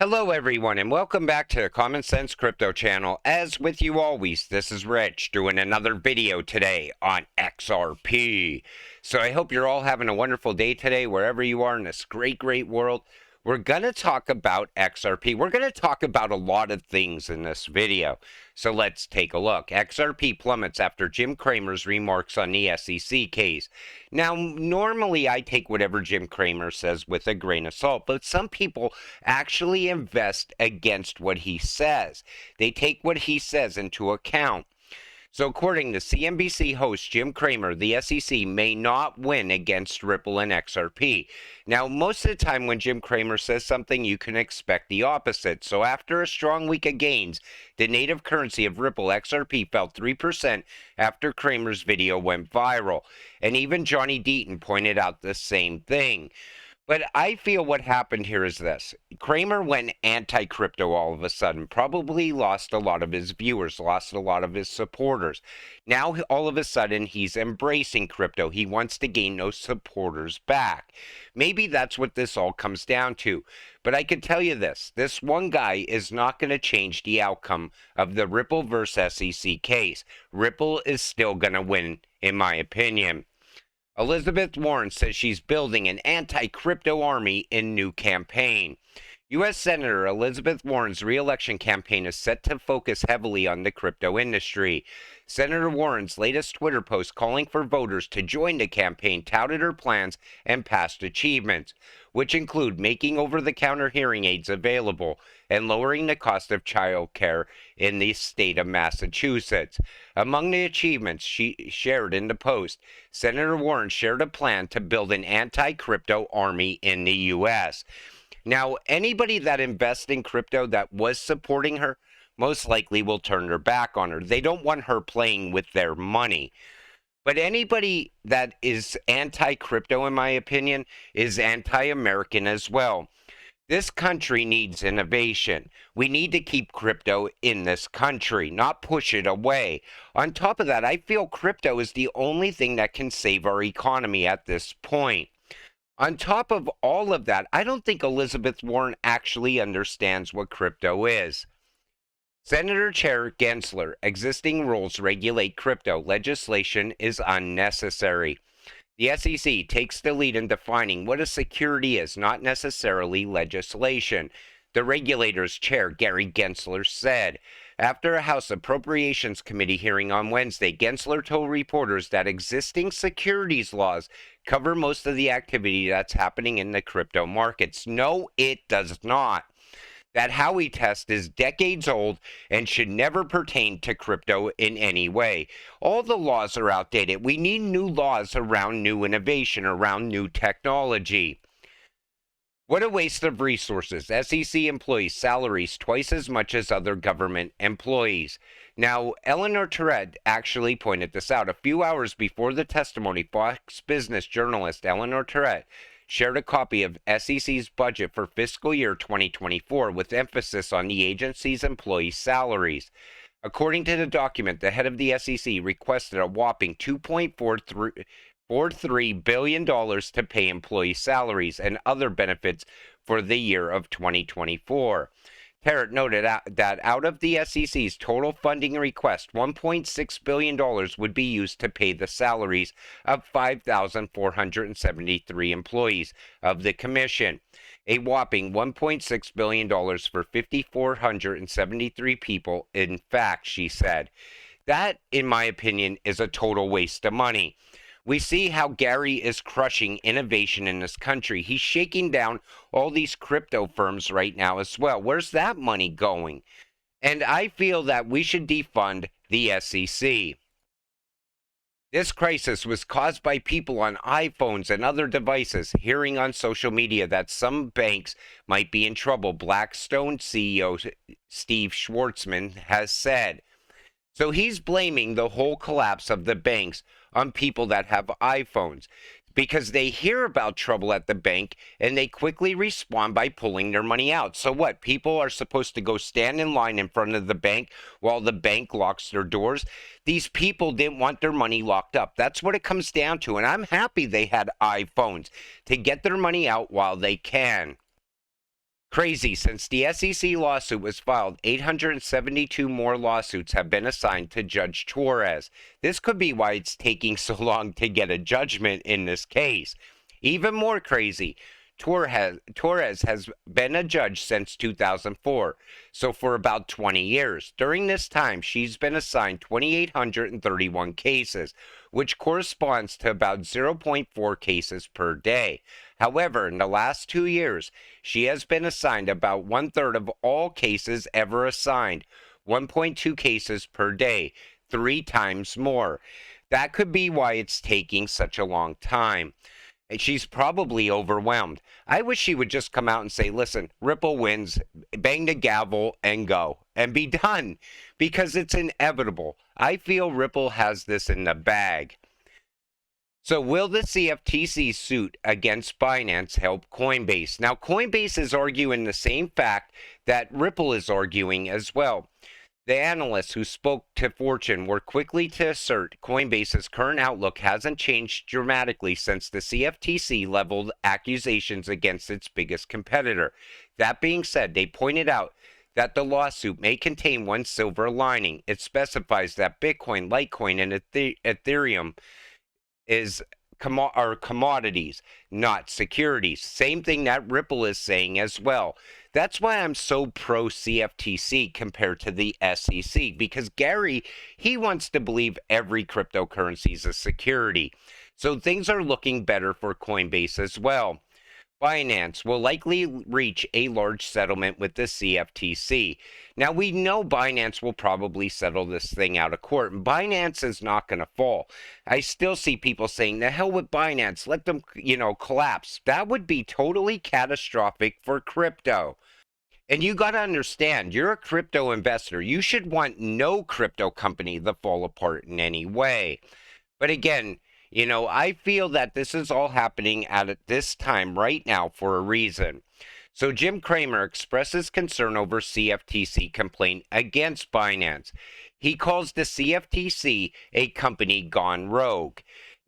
Hello everyone and welcome back to the Common Sense Crypto channel. As with you always, this is Rich doing another video today on XRP. So I hope you're all having a wonderful day today wherever you are in this great world. We're going to talk about XRP. We're going to talk about a lot of things in this video. So let's take a look. XRP plummets after Jim Cramer's remarks on the SEC case. Now, normally I take whatever Jim Cramer says with a grain of salt, but some people actually invest against what he says. They take what he says into account. So according to CNBC host Jim Cramer, the SEC may not win against Ripple and XRP. Now, most of the time when Jim Cramer says something, you can expect the opposite. So after a strong week of gains, the native currency of Ripple XRP fell 3% after Cramer's video went viral. And even Johnny Deaton pointed out the same thing. But I feel what happened here is this. Cramer went anti-crypto all of a sudden, probably lost a lot of his viewers, lost a lot of his supporters. Now, all of a sudden, he's embracing crypto. He wants to gain those supporters back. Maybe that's what this all comes down to. But I can tell you this one guy is not going to change the outcome of the Ripple versus SEC case. Ripple is still going to win, in my opinion. Elizabeth Warren says she's building an anti-crypto army in new campaign. U.S. Senator Elizabeth Warren's re-election campaign is set to focus heavily on the crypto industry. Senator Warren's latest Twitter post calling for voters to join the campaign touted her plans and past achievements, which include making over-the-counter hearing aids available and lowering the cost of child care in the state of Massachusetts. Among the achievements she shared in the post, Senator Warren shared a plan to build an anti-crypto army in the U.S. Now, anybody that invests in crypto that was supporting her most likely will turn their back on her. They don't want her playing with their money. But anybody that is anti-crypto, in my opinion, is anti-American as well. This country needs innovation. We need to keep crypto in this country, not push it away. On top of that, I feel crypto is the only thing that can save our economy at this point. On top of all of that, I don't think Elizabeth Warren actually understands what crypto is. Senator Chair Gensler, existing rules regulate crypto. Legislation is unnecessary. The SEC takes the lead in defining what a security is, not necessarily legislation. The regulator's chair, Gary Gensler, said. After a House Appropriations Committee hearing on Wednesday, Gensler told reporters that existing securities laws cover most of the activity that's happening in the crypto markets. No, it does not. That Howey test is decades old and should never pertain to crypto in any way. All the laws are outdated. We need new laws around new innovation, around new technology. What a waste of resources. SEC employees' salaries twice as much as other government employees. Now, Torres actually pointed this out. A few hours before the testimony, Fox Business journalist Torres shared a copy of SEC's budget for fiscal year 2024 with emphasis on the agency's employee salaries. According to the document, the head of the SEC requested a whopping $2.43 billion to pay employee salaries and other benefits for the year of 2024. Parrott noted that out of the SEC's total funding request, $1.6 billion would be used to pay the salaries of 5,473 employees of the Commission, a whopping $1.6 billion for 5,473 people. In fact, she said, that, in my opinion, is a total waste of money. We see how Gary is crushing innovation in this country. He's shaking down all these crypto firms right now as well. Where's that money going? And I feel that we should defund the SEC. This crisis was caused by people on iPhones and other devices hearing on social media that some banks might be in trouble, Blackstone CEO Steve Schwarzman has said. So he's blaming the whole collapse of the banks on people that have iPhones because they hear about trouble at the bank and they quickly respond by pulling their money out. So what? People are supposed to go stand in line in front of the bank while the bank locks their doors? These people didn't want their money locked up. That's what it comes down to. And I'm happy they had iPhones to get their money out while they can. Crazy. Since the SEC lawsuit was filed, 872 more lawsuits have been assigned to Judge Torres. This could be why it's taking so long to get a judgment in this case. Even more crazy, Torres has been a judge since 2004, so for about 20 years. During this time, she's been assigned 2,831 cases, which corresponds to about 0.4 cases per day. However, in the last 2 years, she has been assigned about one-third of all cases ever assigned, 1.2 cases per day, 3 times more. That could be why it's taking such a long time. And she's probably overwhelmed. I wish she would just come out and say, listen, Ripple wins, bang the gavel and go and be done, because it's inevitable. I feel Ripple has this in the bag. So will the CFTC suit against Binance help Coinbase? Now, Coinbase is arguing the same fact that Ripple is arguing as well. The analysts who spoke to Fortune were quickly to assert Coinbase's current outlook hasn't changed dramatically since the CFTC leveled accusations against its biggest competitor. That being said, they pointed out that the lawsuit may contain one silver lining. It specifies that Bitcoin, Litecoin, and Ethereum are commodities, not securities. Same thing that Ripple is saying as well. That's why I'm so pro CFTC compared to the SEC, because Gary, he wants to believe every cryptocurrency is a security. So things are looking better for Coinbase as well. Binance will likely reach a large settlement with the CFTC. Now, we know Binance will probably settle this thing out of court. Binance is not going to fall. I still see people saying, the hell with Binance, let them, collapse. That would be totally catastrophic for crypto. And you got to understand, you're a crypto investor. You should want no crypto company to fall apart in any way. But again, I feel that this is all happening at this time right now for a reason. So Jim Cramer expresses concern over CFTC complaint against Binance. He calls the CFTC a company gone rogue.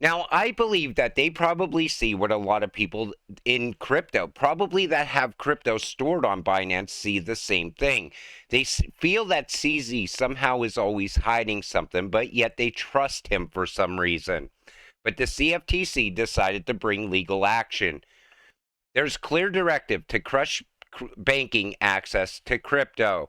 Now, I believe that they probably see what a lot of people in crypto, probably that have crypto stored on Binance, see the same thing. They feel that CZ somehow is always hiding something, but yet they trust him for some reason. But the CFTC decided to bring legal action. There's clear directive to crush banking access to crypto.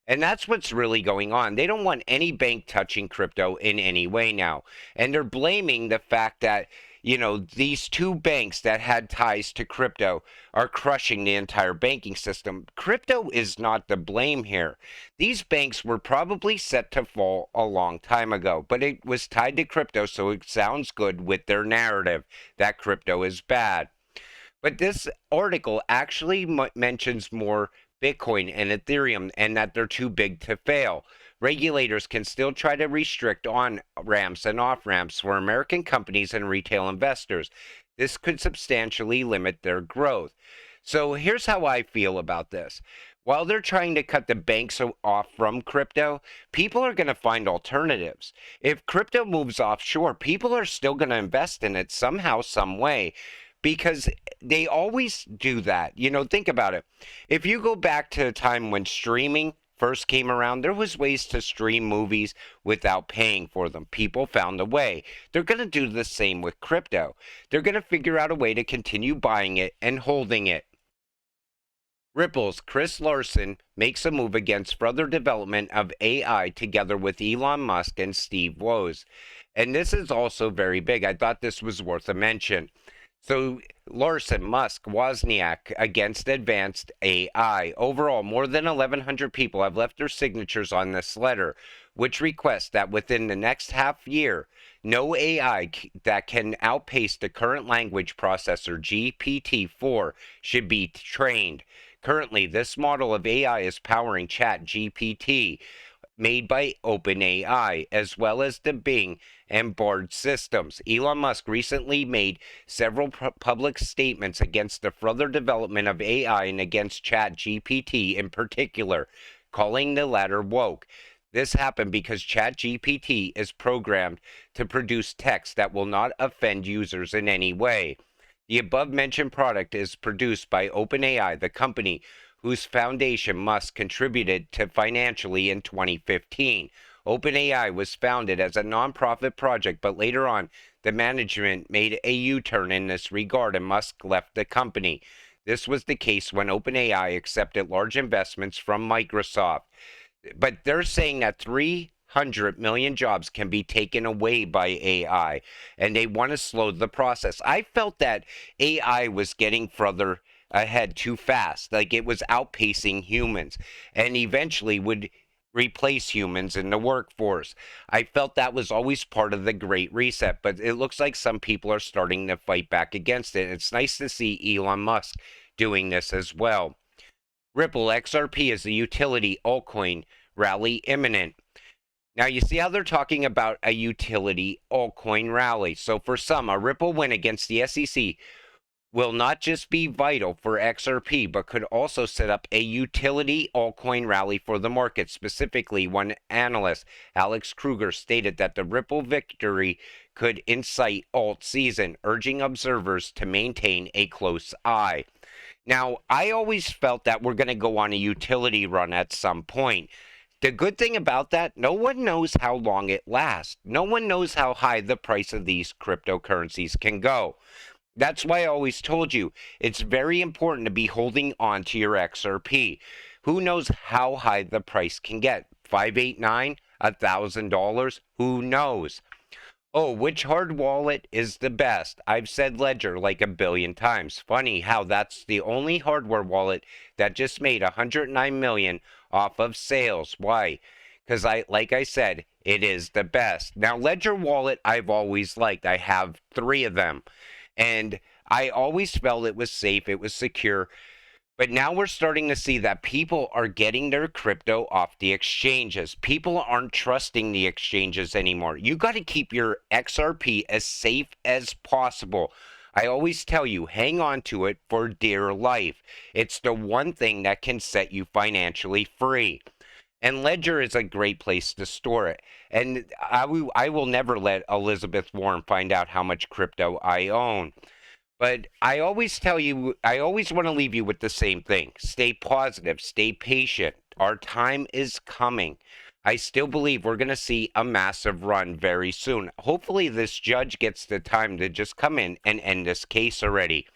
And that's what's really going on. They don't want any bank touching crypto in any way now. And they're blaming the fact that, these two banks that had ties to crypto are crushing the entire banking system. Crypto is not to blame here. These banks were probably set to fall a long time ago, but it was tied to crypto, so it sounds good with their narrative that crypto is bad. But this article actually mentions more Bitcoin and Ethereum, and that they're too big to fail. Regulators can still try to restrict on-ramps and off-ramps for American companies and retail investors. This could substantially limit their growth. So here's how I feel about this. While they're trying to cut the banks off from crypto, people are going to find alternatives. If crypto moves offshore, people are still going to invest in it somehow, some way, because they always do that. Think about it. If you go back to a time when streaming first came around, there was ways to stream movies without paying for them. People found a way. They're going to do the same with crypto. They're going to figure out a way to continue buying it and holding it. Ripple's Chris Larson makes a move against further development of AI together with Elon Musk and Steve Woz. And this is also very big. I thought this was worth a mention. So Larson, Musk, Wozniak against advanced AI. Overall, more than 1,100 people have left their signatures on this letter, which requests that within the next half year, no AI that can outpace the current language processor GPT-4 should be trained. Currently, this model of AI is powering ChatGPT, made by OpenAI, as well as the Bing and Bard systems. Elon Musk recently made several public statements against the further development of AI and against ChatGPT in particular, calling the latter woke. This happened because ChatGPT is programmed to produce text that will not offend users in any way. The above-mentioned product is produced by OpenAI, the company whose foundation Musk contributed to financially in 2015. OpenAI was founded as a nonprofit project, but later on, the management made a U-turn in this regard and Musk left the company. This was the case when OpenAI accepted large investments from Microsoft. But they're saying that 300 million jobs can be taken away by AI, and they want to slow the process. I felt that AI was getting further ahead too fast, like it was outpacing humans, and eventually would replace humans in the workforce. I felt that was always part of the Great Reset, but it looks like some people are starting to fight back against it. It's nice to see Elon Musk doing this as well. Ripple XRP is a utility altcoin rally imminent. Now, you see how they're talking about a utility altcoin rally. So for some, a Ripple win against the SEC will not just be vital for XRP, but could also set up a utility altcoin rally for the market. Specifically, one analyst, Alex Kruger, stated that the Ripple victory could incite alt season, urging observers to maintain a close eye. Now, I always felt that we're going to go on a utility run at some point. The good thing about that, no one knows how long it lasts. No one knows how high the price of these cryptocurrencies can go. That's why I always told you, it's very important to be holding on to your XRP. Who knows how high the price can get? 589, $1,000? Who knows? Oh, which hard wallet is the best? I've said Ledger like a billion times. Funny how that's the only hardware wallet that just made $109 million off of sales. Why? Because like I said, it is the best. Now, Ledger wallet I've always liked. I have 3 of them. And I always felt it was safe, it was secure. But now we're starting to see that people are getting their crypto off the exchanges. People aren't trusting the exchanges anymore. You got to keep your XRP as safe as possible. I always tell you, hang on to it for dear life. It's the one thing that can set you financially free. And Ledger is a great place to store it. And I will never let Elizabeth Warren find out how much crypto I own. But I always tell you, I always want to leave you with the same thing. Stay positive, stay patient. Our time is coming. I still believe we're going to see a massive run very soon. Hopefully this judge gets the time to just come in and end this case already.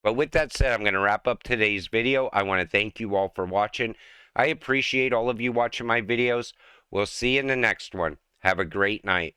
But with that said, I'm going to wrap up today's video. I want to thank you all for watching. I appreciate all of you watching my videos. We'll see you in the next one. Have a great night.